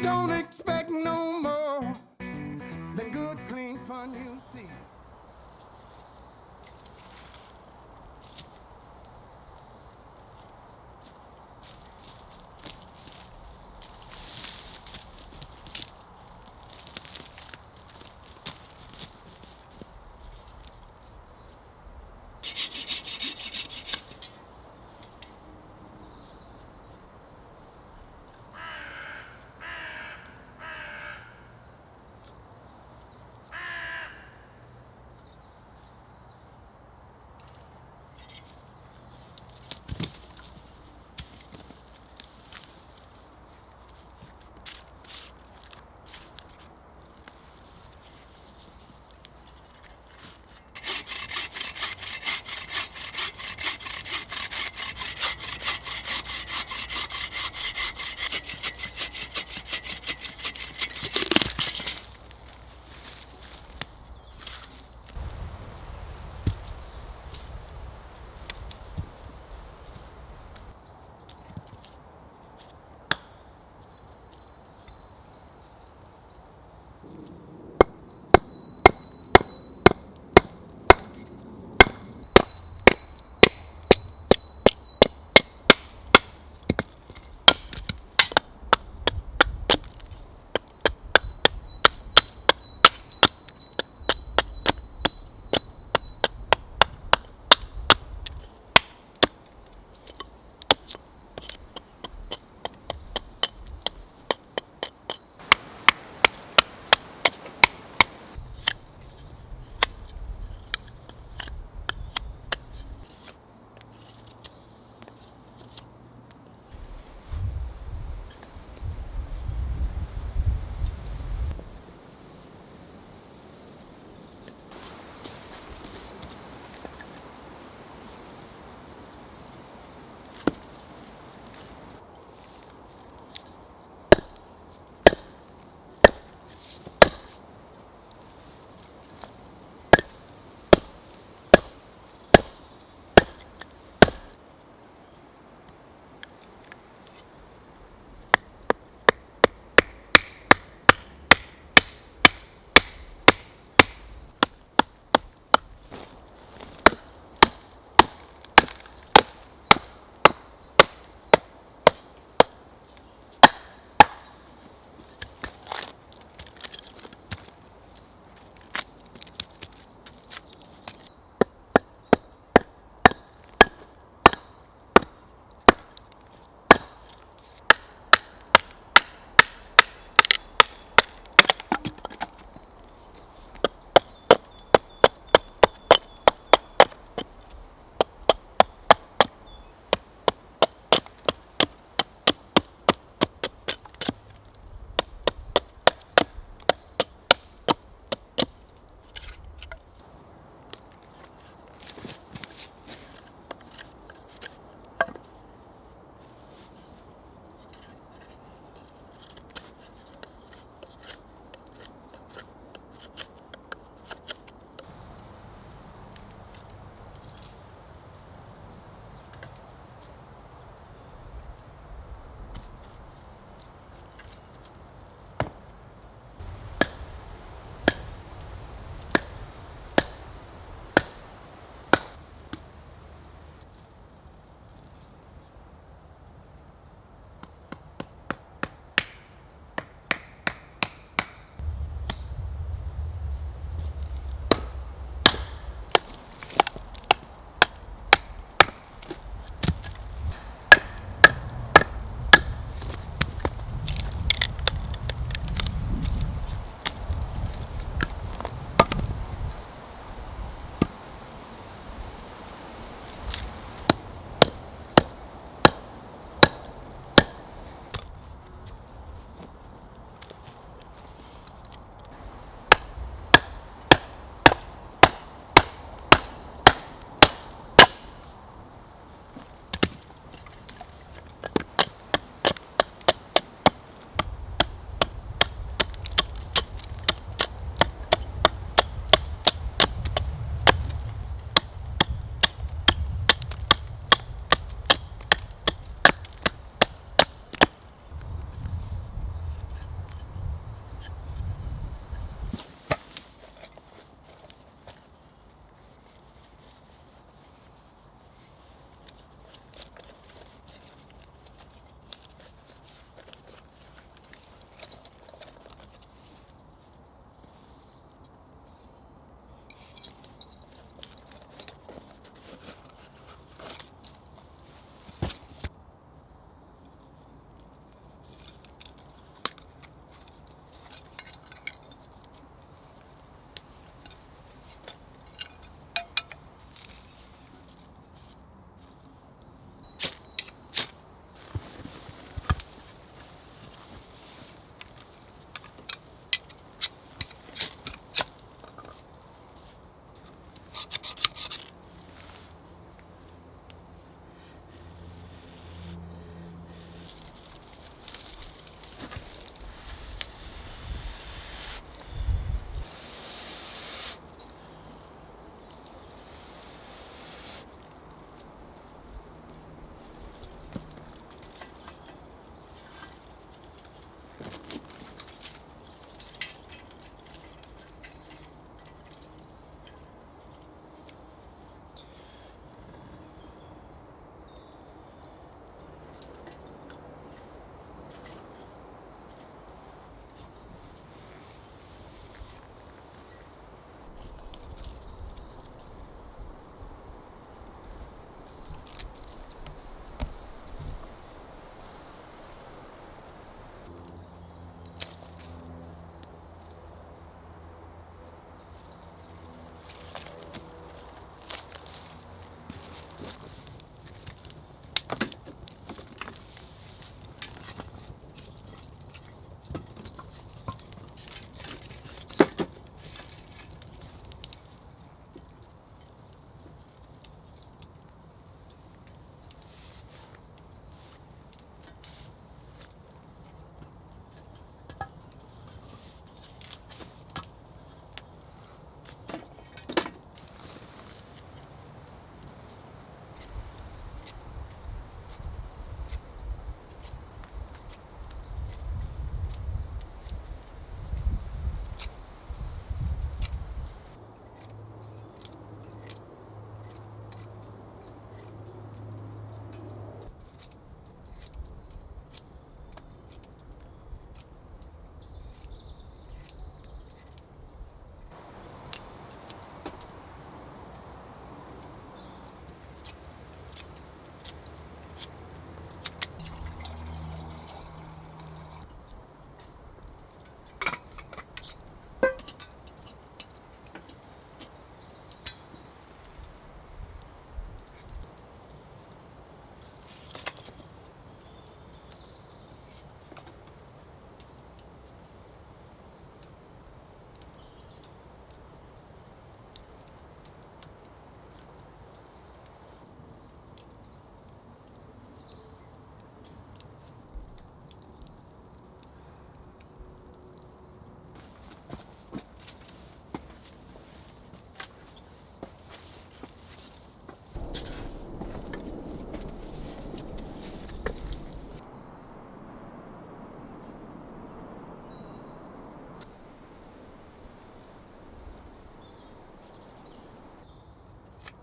Don't expect no more than good, clean fun you see.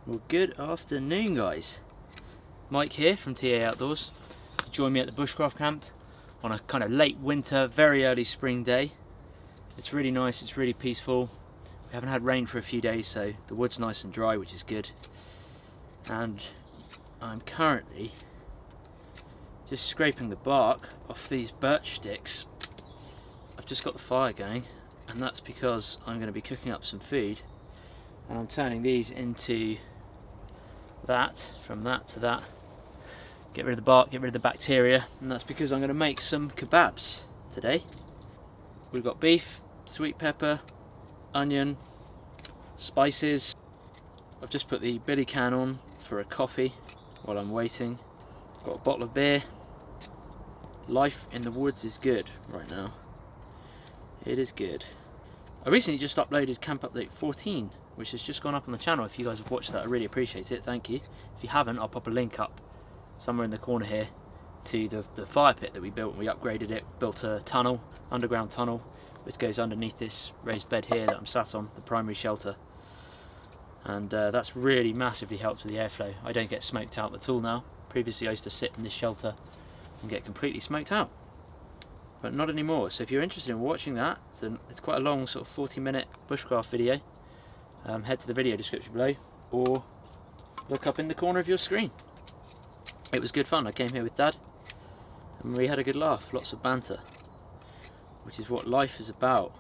Well, good afternoon, guys. Mike here from TA Outdoors. Join me at the Bushcraft camp on a kind of late winter, very early spring day. It's really nice, it's really peaceful. We haven't had rain for a few days, so the wood's nice and dry, which is good. And I'm currently just scraping the bark off these birch sticks. I've just got the fire going, and that's because I'm going to be cooking up some food, and I'm turning these into that, from that to that. Get rid of the bark, get rid of the bacteria, and that's because I'm going to make some kebabs today. We've got beef, sweet pepper, onion, spices. I've just put the billy can on for a coffee while I'm waiting. I've got a bottle of beer. Life in the woods is good right now. It is good. I recently just uploaded Camp Update 14, which has just gone up on the channel. If you guys have watched that, I really appreciate it, thank you. If you haven't, I'll pop a link up somewhere in the corner here to the fire pit that we built. We upgraded it, built a tunnel, underground tunnel, which goes underneath this raised bed here that I'm sat on, the primary shelter. And that's really massively helped with the airflow. I don't get smoked out at all now. Previously I used to sit in this shelter and get completely smoked out, but not anymore. So if you're interested in watching that, it's quite a long sort of 40-minute bushcraft video. Head to the video description below or look up in the corner of your screen. It was good fun. I came here with Dad and we had a good laugh, lots of banter, which is what life is about.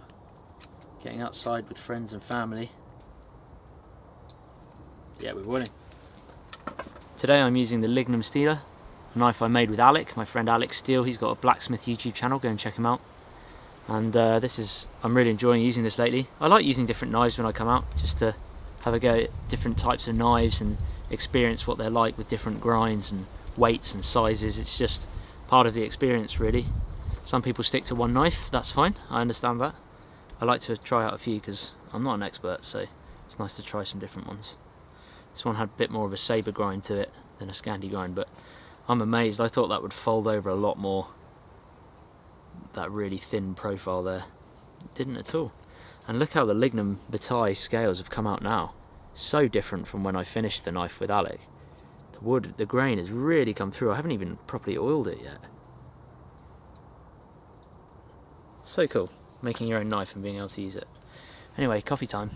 Getting outside with friends and family. Yeah, we're winning. Today I'm using the Lignum Steeler, a knife I made with Alec, my friend Alex Steele. He's got a blacksmith YouTube channel, go and check him out. And I'm really enjoying using this lately. I like using different knives when I come out, just to have a go at different types of knives and experience what they're like with different grinds and weights and sizes. It's just part of the experience, really. Some people stick to one knife, that's fine, I understand that. I like to try out a few because I'm not an expert, so it's nice to try some different ones. This one had a bit more of a saber grind to it than a Scandi grind, but I'm amazed. I thought that would fold over a lot more, that really thin profile there. It didn't at all. And look how the Lignum Vitae scales have come out now. So different from when I finished the knife with Alec. The wood, the grain has really come through. I haven't even properly oiled it yet. So cool, making your own knife and being able to use it. Anyway, coffee time.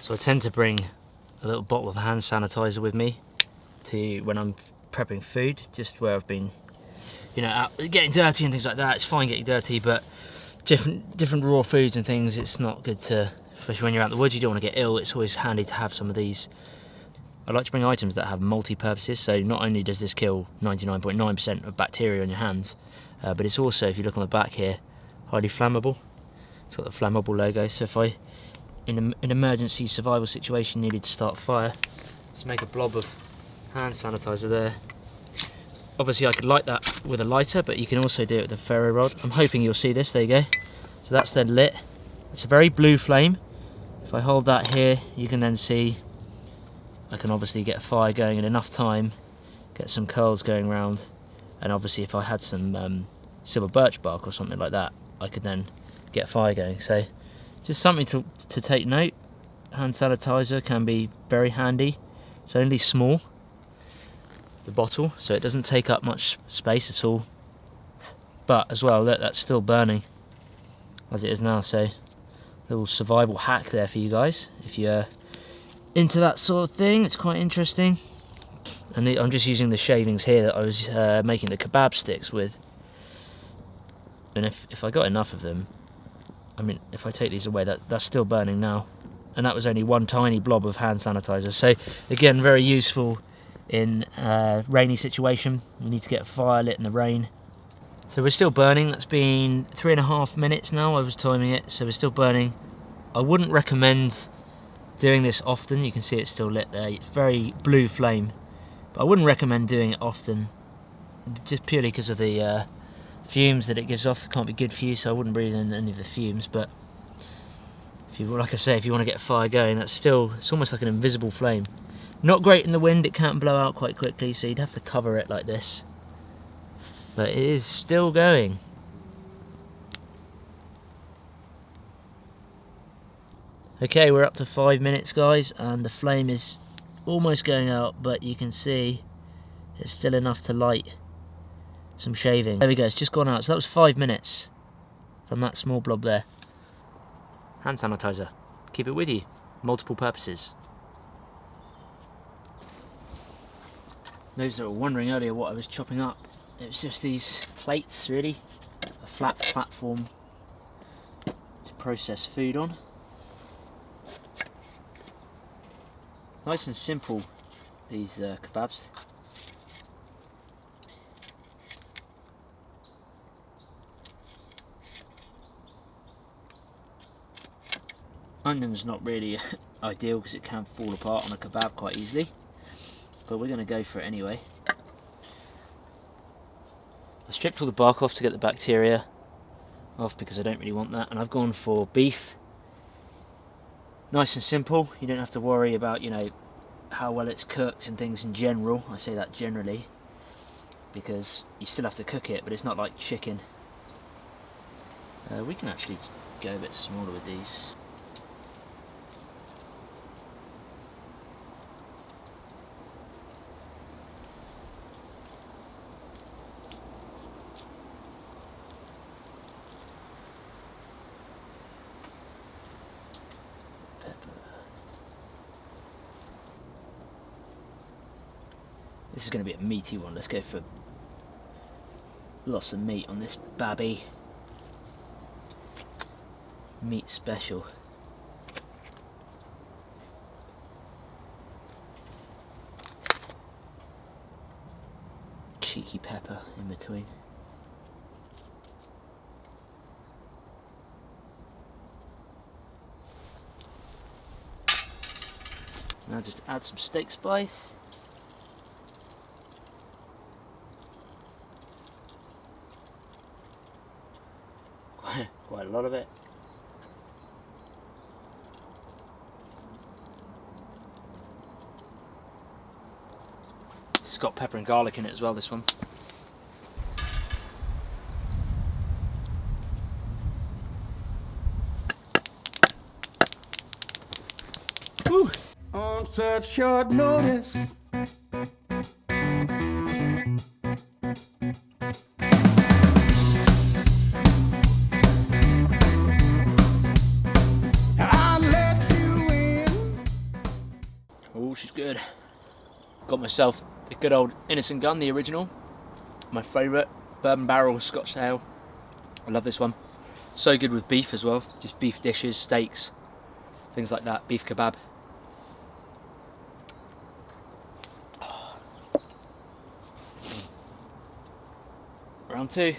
So I tend to bring a little bottle of hand sanitizer with me to when I'm prepping food, just where I've been, you know, out getting dirty and things like that. It's fine getting dirty, but different raw foods and things, it's not good to, especially when you're out in the woods, you don't want to get ill. It's always handy to have some of these. I like to bring items that have multi-purposes, so not only does this kill 99.9% of bacteria on your hands, but it's also, if you look on the back here, highly flammable. It's got the flammable logo, so if I, in an emergency survival situation, needed to start a fire, just make a blob of hand sanitizer there. Obviously I could light that with a lighter, but you can also do it with a ferro rod. I'm hoping you'll see this, there you go. So that's then lit. It's a very blue flame. If I hold that here, you can then see I can obviously get a fire going in enough time, get some curls going around, and obviously if I had some silver birch bark or something like that, I could then get a fire going. So just something to take note. Hand sanitizer can be very handy. It's only small, the bottle, so it doesn't take up much space at all. But as well, look, that's still burning as it is now, so little survival hack there for you guys if you're into that sort of thing. It's quite interesting. And I'm just using the shavings here that I was making the kebab sticks with. And if I got enough of them, I mean, if I take these away, that's still burning now. And that was only one tiny blob of hand sanitizer. So again, very useful in a rainy situation. You need to get a fire lit in the rain. So we're still burning. That's been 3.5 minutes now. I was timing it, so we're still burning. I wouldn't recommend doing this often. You can see it's still lit there. It's very blue flame, but I wouldn't recommend doing it often, just purely because of the fumes that it gives off. It can't be good for you, so I wouldn't breathe in any of the fumes. But if you, like I say, if you want to get a fire going, it's almost like an invisible flame. Not great in the wind. It can blow out quite quickly, so you'd have to cover it like this. But it is still going. Okay, we're up to 5 minutes, guys, and the flame is almost going out, but you can see it's still enough to light some shaving. There we go, it's just gone out. So that was 5 minutes from that small blob there. Hand sanitizer. Keep it with you. Multiple purposes. Those that were wondering earlier what I was chopping up, it was just these plates, really. A flat platform to process food on. Nice and simple, these kebabs. Onion's not really ideal because it can fall apart on a kebab quite easily, but we're going to go for it anyway. I stripped all the bark off to get the bacteria off because I don't really want that, and I've gone for beef. Nice and simple. You don't have to worry about, you know, how well it's cooked and things in general. I say that generally because you still have to cook it, but it's not like chicken. We can actually go a bit smaller with these. This is going to be a meaty one. Let's go for lots of meat on this babby. Meat special. Cheeky pepper in between. Now just add some steak spice. Quite a lot of it. It's got pepper and garlic in it as well, this one. Woo. On such short notice. Oh, she's good. Got myself the good old Innocent Gun, the original. My favourite, bourbon barrel Scotch ale. I love this one. So good with beef as well. Just beef dishes, steaks, things like that. Beef kebab. Oh. Round two.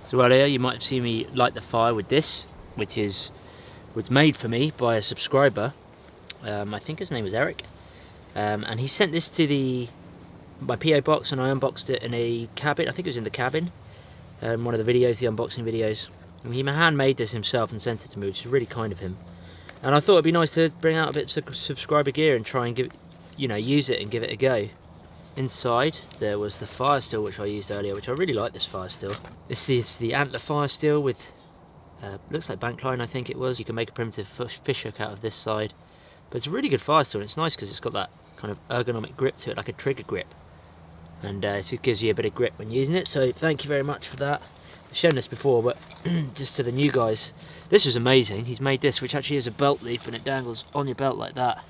So earlier you might have seen me light the fire with this, which was made for me by a subscriber. I think his name was Eric, and he sent this to my PO box, and I unboxed it in a cabin. I think it was in the cabin, one of the videos, the unboxing videos. And he handmade this himself and sent it to me, which is really kind of him. And I thought it'd be nice to bring out a bit of subscriber gear and try and give, use it and give it a go. Inside there was the fire steel, which I used earlier, which I really like this fire steel. This is the Antler fire steel with looks like bank line, I think it was. You can make a primitive fish hook out of this side, but it's a really good fire steel, and it's nice because it's got that kind of ergonomic grip to it, like a trigger grip, and it just gives you a bit of grip when using it. So thank you very much for that. I've shown this before, but just to the new guys, this was amazing. He's made this, which actually is a belt loop, and it dangles on your belt like that,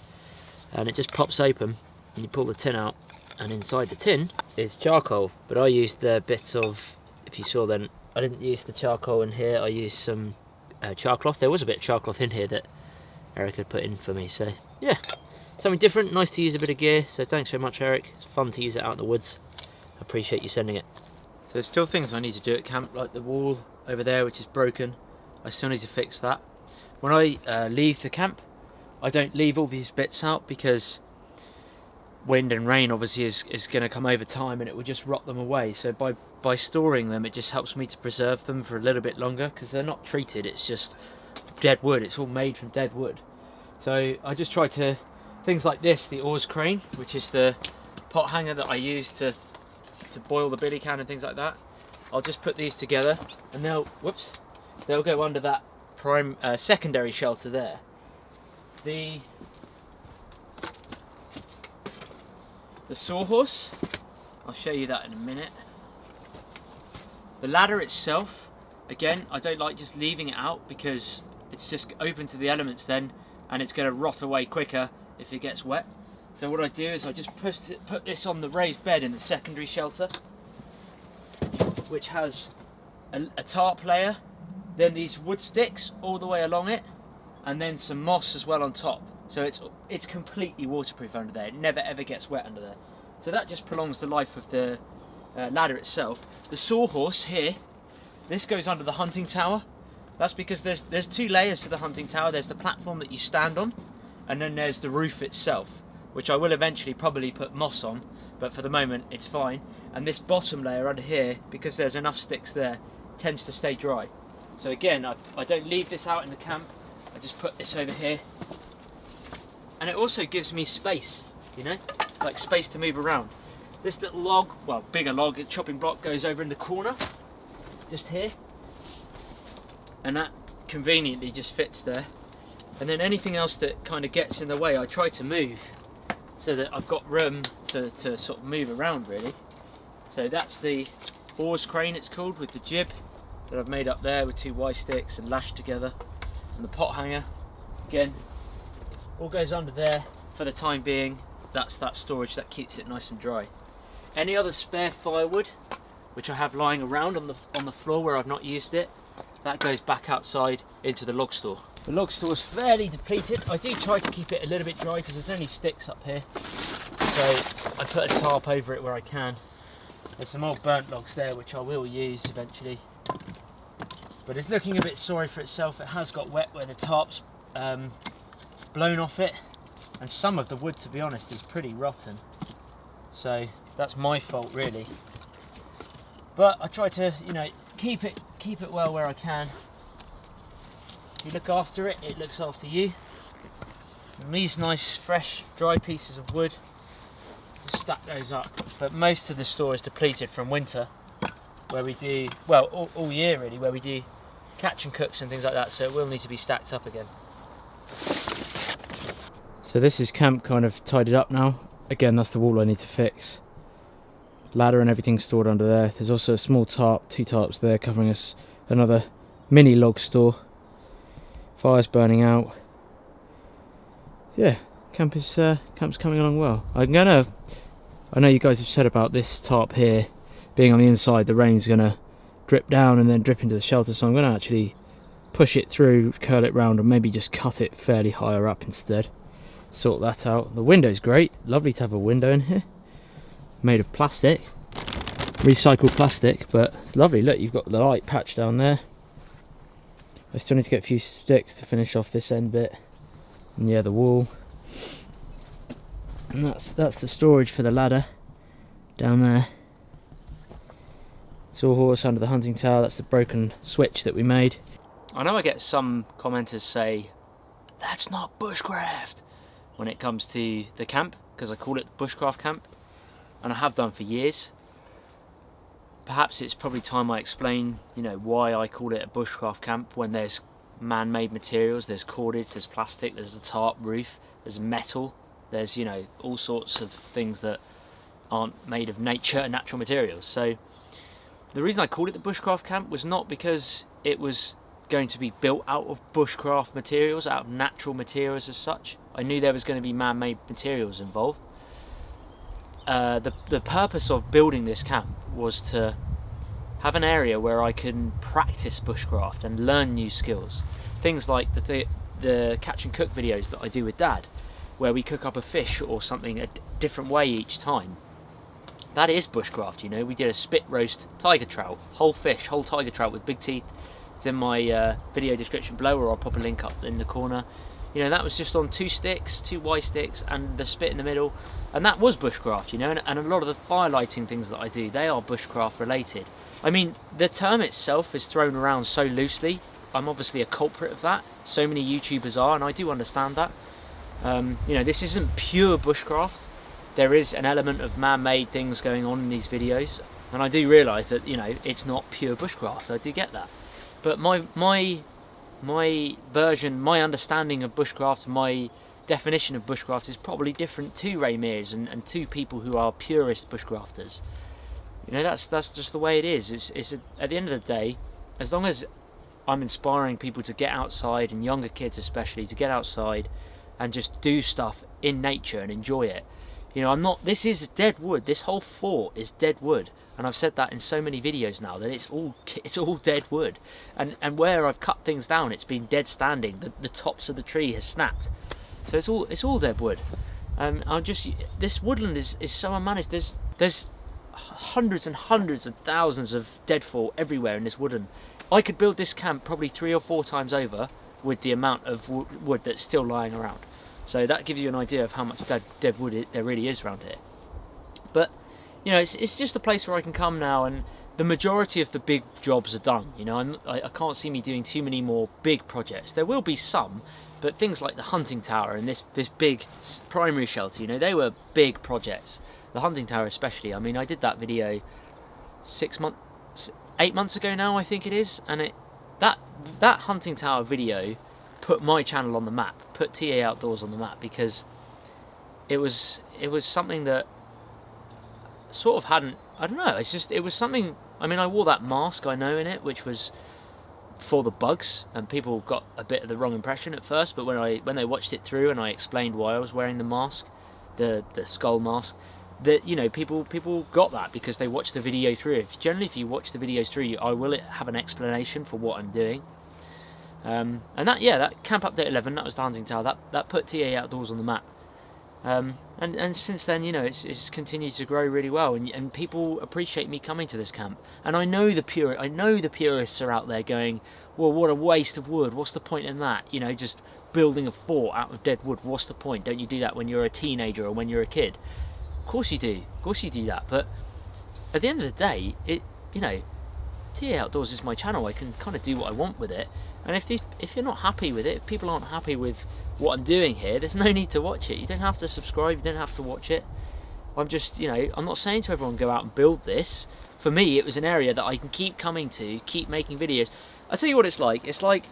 and it just pops open and you pull the tin out, and inside the tin is charcoal. But I used a bit of, if you saw then, I didn't use the charcoal in here, I used some char cloth. There was a bit of char cloth in here that Eric had put in for me, so yeah, something different, nice to use a bit of gear, so thanks very much, Eric. It's fun to use it out in the woods. I appreciate you sending it. So there's still things I need to do at camp, like the wall over there which is broken. I still need to fix that. When I leave the camp, I don't leave all these bits out because wind and rain obviously is going to come over time and it will just rot them away. So by storing them, it just helps me to preserve them for a little bit longer, because they're not treated, it's just dead wood, it's all made from dead wood. So I just try to, things like this, the Oars crane, which is the pot hanger that I use to boil the billy can and things like that. I'll just put these together and they'll go under that secondary shelter there. The sawhorse, I'll show you that in a minute. The ladder itself, again, I don't like just leaving it out because it's just open to the elements then, and it's going to rot away quicker if it gets wet. So what I do is I just put this on the raised bed in the secondary shelter, which has a tarp layer, then these wood sticks all the way along it, and then some moss as well on top. So it's completely waterproof under there. It never ever gets wet under there. So that just prolongs the life of the ladder itself. The sawhorse here, this goes under the hunting tower. That's because there's two layers to the hunting tower. There's the platform that you stand on, and then there's the roof itself, which I will eventually probably put moss on, but for the moment it's fine. And this bottom layer under here, because there's enough sticks there, tends to stay dry. So again, I don't leave this out in the camp. I just put this over here, and it also gives me space, you know, like space to move around. This little log, well, bigger log, a chopping block, goes over in the corner, just here, and that conveniently just fits there. And then anything else that kind of gets in the way, I try to move so that I've got room to sort of move around, really. So that's the Oars crane, it's called, with the jib that I've made up there with two Y sticks and lashed together. And the pot hanger, again, all goes under there for the time being. That's that storage that keeps it nice and dry. Any other spare firewood which I have lying around on the floor where I've not used it, that goes back outside into the log store. The log store is fairly depleted. I do try to keep it a little bit dry because there's only sticks up here, so I put a tarp over it where I can. There's some old burnt logs there which I will use eventually, but it's looking a bit sorry for itself. It has got wet where the tarp's blown off it, and some of the wood, to be honest, is pretty rotten, so that's my fault really. But I try to, you know, keep it well where I can. If you look after it, it looks after you. And these nice fresh dry pieces of wood, just stack those up. But most of the store is depleted from winter, where we do, well, all year really, where we do catch and cooks and things like that, so it will need to be stacked up again. So this is camp kind of tidied up now. Again, that's the wall I need to fix. Ladder and everything stored under there. There's also a small tarp, two tarps there covering us, another mini log store. Fire's burning out. Yeah, camp's coming along well. I know you guys have said about this tarp here being on the inside, the rain's gonna drip down and then drip into the shelter, so I'm gonna actually push it through, curl it round, and maybe just cut it fairly higher up instead. Sort that out. The window's great, lovely to have a window in here. Made of plastic, recycled plastic, but it's lovely. Look, you've got the light patch down there. I still need to get a few sticks to finish off this end bit, and yeah, the wall. And that's the storage for the ladder down there. Sawhorse under the hunting tower. That's the broken switch that we made. I know I get some commenters say that's not bushcraft when it comes to the camp, because I call it bushcraft camp, and I have done for years. Perhaps it's probably time I explain, you know, why I call it a bushcraft camp when there's man-made materials, there's cordage, there's plastic, there's a tarp roof, there's metal, there's, you know, all sorts of things that aren't made of nature and natural materials. So the reason I called it the bushcraft camp was not because it was going to be built out of bushcraft materials, out of natural materials as such. I knew there was going to be man-made materials involved. The purpose of building this camp was to have an area where I can practice bushcraft and learn new skills. Things like the catch and cook videos that I do with Dad, where we cook up a fish or something a different way each time. That is bushcraft, you know. We did a spit roast tiger trout, whole fish, whole tiger trout with big teeth. It's in my video description below, or I'll pop a link up in the corner. You know, that was just on 2 sticks, 2 Y sticks, and the spit in the middle, and that was bushcraft, you know. And a lot of the fire lighting things that I do, they are bushcraft related. I mean, the term itself is thrown around so loosely. I'm obviously a culprit of that. So many YouTubers are, and I do understand that. You know, this isn't pure bushcraft. There is an element of man-made things going on in these videos, and I do realise that, you know, it's not pure bushcraft. I do get that, but my version, my understanding of bushcraft, my definition of bushcraft is probably different to Ray Mears and to people who are purist bushcrafters. You know, that's just the way it is. It's at the end of the day, as long as I'm inspiring people to get outside, and younger kids especially, to get outside and just do stuff in nature and enjoy it. You know, this is dead wood. This whole fort is dead wood, and I've said that in so many videos now, that it's all dead wood. And where I've cut things down, it's been dead standing. The tops of the tree has snapped, so it's all dead wood. This woodland is so unmanaged. There's hundreds and hundreds of thousands of deadfall everywhere in this woodland. I could build this camp probably 3 or 4 times over with the amount of wood that's still lying around. So that gives you an idea of how much dead wood there really is around here. But, you know, it's just a place where I can come now, and the majority of the big jobs are done. You know, I can't see me doing too many more big projects. There will be some, but things like the hunting tower and this big primary shelter, you know, they were big projects. The hunting tower especially. I mean, I did that video 8 months ago now, I think it is, and that hunting tower video put my channel on the map, put TA Outdoors on the map, because it was something that sort of hadn't, I don't know, it was something. I mean, I wore that mask, I know, in it, which was for the bugs, and people got a bit of the wrong impression at first, but when they watched it through and I explained why I was wearing the mask, the skull mask, that, you know, people got that because they watched the video through. If you watch the videos through, I will have an explanation for what I'm doing. And that Camp Update 11, that was the hunting tower, that put TA Outdoors on the map. And since then, you know, it's continued to grow really well, and people appreciate me coming to this camp. And I know the purists are out there going, well, what a waste of wood, what's the point in that? You know, just building a fort out of dead wood, what's the point? Don't you do that when you're a teenager or when you're a kid? Of course you do that, but at the end of the day, you know, TA Outdoors is my channel. I can kind of do what I want with it, and if you're not happy with it, if people aren't happy with what I'm doing here, there's no need to watch it. You don't have to subscribe, you don't have to watch it. I'm just, you know, I'm not saying to everyone go out and build this. For me, it was an area that I can keep coming to, keep making videos. I'll tell you what it's like.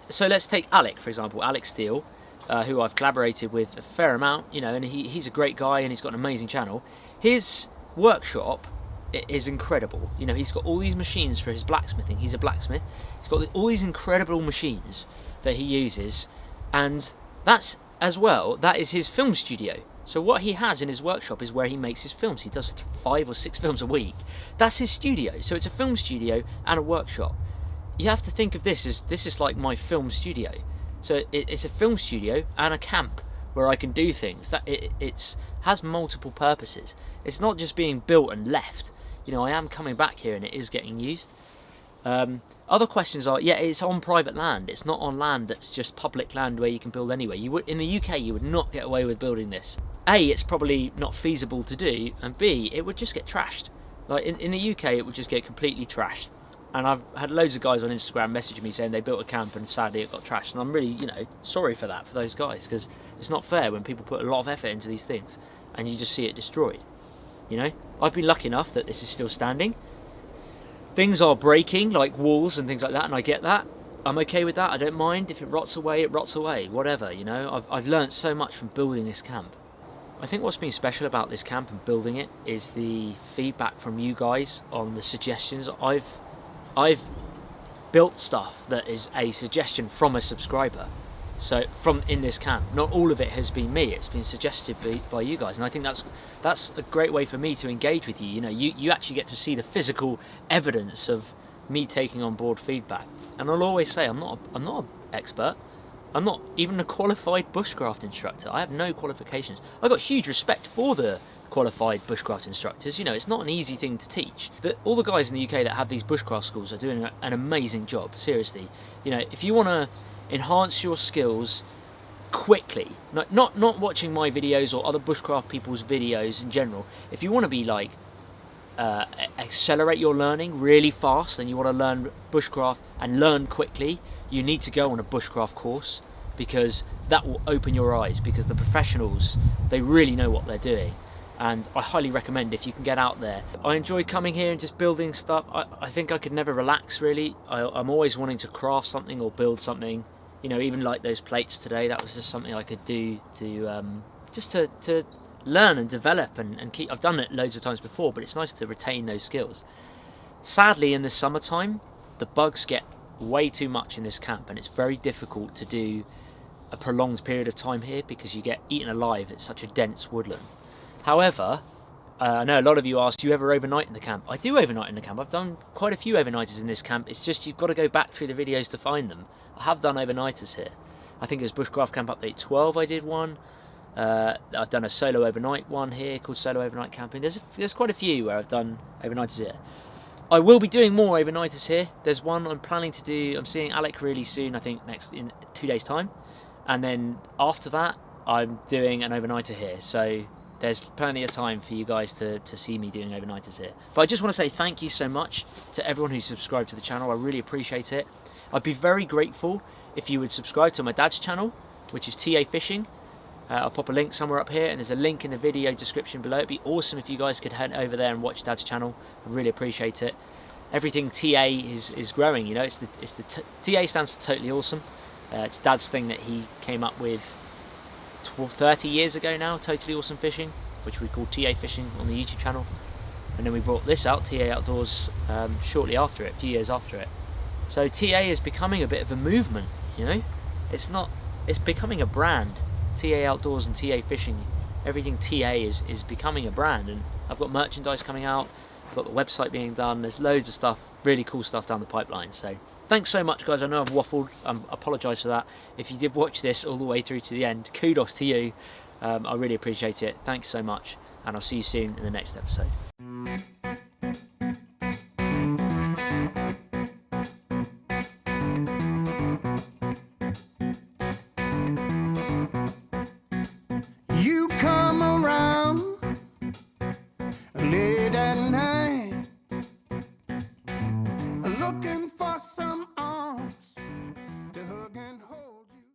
So let's take Alec, for example, Alec Steele, who I've collaborated with a fair amount, you know, and he's a great guy and he's got an amazing channel. His workshop is incredible. You know, he's got all these machines for his blacksmithing. He's a blacksmith. He's got all these incredible machines that he uses, and that is his film studio. So what he has in his workshop is where he makes his films. He does 5 or 6 films a week. That's his studio. So it's a film studio and a workshop. You have to think of this is like my film studio. So it's a film studio and a camp where I can do things. That it has multiple purposes. It's not just being built and left. You know, I am coming back here and it is getting used. Other questions are, yeah, it's on private land. It's not on land that's just public land where you can build anywhere. In the UK, you would not get away with building this. A, it's probably not feasible to do, and B, it would just get trashed. Like in the UK, it would just get completely trashed. And I've had loads of guys on Instagram messaging me saying they built a camp and sadly it got trashed. And I'm really, you know, sorry for that, for those guys, because it's not fair when people put a lot of effort into these things and you just see it destroyed. You know, I've been lucky enough that this is still standing. Things are breaking, like walls and things like that, and I get that. I'm okay with that. I don't mind. If it rots away, it rots away. Whatever, you know. I've learned so much from building this camp. I think what's been special about this camp and building it is the feedback from you guys on the suggestions. I've built stuff that is a suggestion from a subscriber. So in this camp, not all of it has been me. It's been suggested by you guys, and I think that's a great way for me to engage with you. You know, you actually get to see the physical evidence of me taking on board feedback. And I'll always say I'm not an expert. I'm not even a qualified bushcraft instructor. I have no qualifications. I've got huge respect for the qualified bushcraft instructors. You know, it's not an easy thing to teach. All the guys in the UK that have these bushcraft schools are doing an amazing job, seriously. You know, if you want to enhance your skills quickly, not watching my videos or other bushcraft people's videos in general, if you want to be like accelerate your learning really fast and you want to learn bushcraft and learn quickly, you need to go on a bushcraft course, because that will open your eyes, because the professionals, they really know what they're doing. And I highly recommend if you can get out there. I enjoy coming here and just building stuff. I think I could never relax, really. I'm always wanting to craft something or build something. You know, even like those plates today, that was just something I could do to just to learn and develop and keep. I've done it loads of times before, but it's nice to retain those skills. Sadly, in the summertime, the bugs get way too much in this camp, and it's very difficult to do a prolonged period of time here because you get eaten alive. It's such a dense woodland. However, I know a lot of you asked, do you ever overnight in the camp? I do overnight in the camp. I've done quite a few overnighters in this camp. It's just you've got to go back through the videos to find them. I have done overnighters here. I think it was Bushcraft Camp Update 12 I did one. I've done a solo overnight one here called Solo Overnight Camping. There's quite a few where I've done overnighters here. I will be doing more overnighters here. There's one I'm planning to do. I'm seeing Alec really soon, I think in 2 days time. And then after that, I'm doing an overnighter here. So there's plenty of time for you guys to see me doing overnighters here. But I just want to say thank you so much to everyone who's subscribed to the channel. I really appreciate it. I'd be very grateful if you would subscribe to my dad's channel, which is TA Fishing. I'll pop a link somewhere up here, and there's a link in the video description below. It'd be awesome if you guys could head over there and watch dad's channel. I really appreciate it. Everything TA is growing, you know. TA stands for Totally Awesome. It's dad's thing that he came up with 30 years ago now, Totally Awesome Fishing, which we call TA Fishing on the YouTube channel. And then we brought this out, TA Outdoors, shortly after it, a few years after it. So TA is becoming a bit of a movement, you know. It's becoming a brand. TA Outdoors and TA Fishing, everything TA is becoming a brand. And I've got merchandise coming out, I've got the website being done, there's loads of stuff, really cool stuff down the pipeline. So thanks so much, guys. I know I've waffled, I apologise for that. If you did watch this all the way through to the end, kudos to you. I really appreciate it. Thanks so much, and I'll see you soon in the next episode. You come around late at night, looking